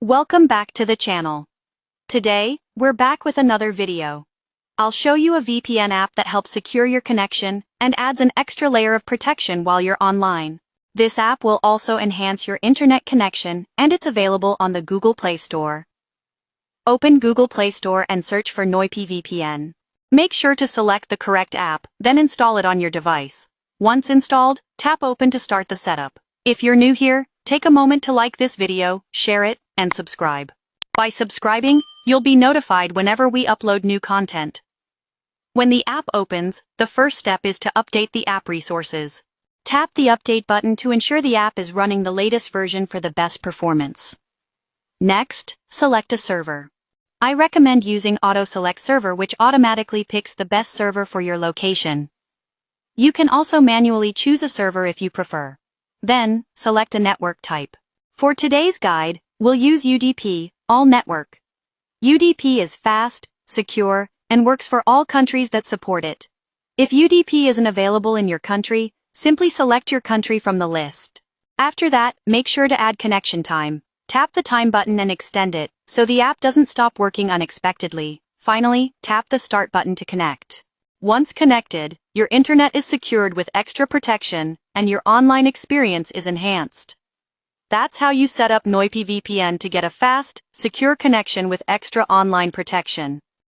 Welcome back to the channel. Today, we're back with another video. I'll show you a VPN app that helps secure your connection and adds an extra layer of protection while you're online. This app will also enhance your internet connection, and it's available on the Google Play Store. Open Google Play Store and search for Noypi VPN. Make sure to select the correct app, then install it on your device. Once installed, tap Open to start the setup. If you're new here, take a moment to like this video, share it, and subscribe. By subscribing, you'll be notified whenever we upload new content. When the app opens, the first step is to update the app resources. Tap the Update button to ensure the app is running the latest version for the best performance. Next, select a server. I recommend using Auto Select Server, which automatically picks the best server for your location. You can also manually choose a server if you prefer. Then, select a network type. For today's guide, we'll use UDP, All Network. UDP is fast, secure, and works for all countries that support it. If UDP isn't available in your country, simply select your country from the list. After that, make sure to add connection time. Tap the time button and extend it, so the app doesn't stop working unexpectedly. Finally, tap the Start button to connect. Once connected, your internet is secured with extra protection, and your online experience is enhanced. That's how you set up Noypi VPN to get a fast, secure connection with extra online protection.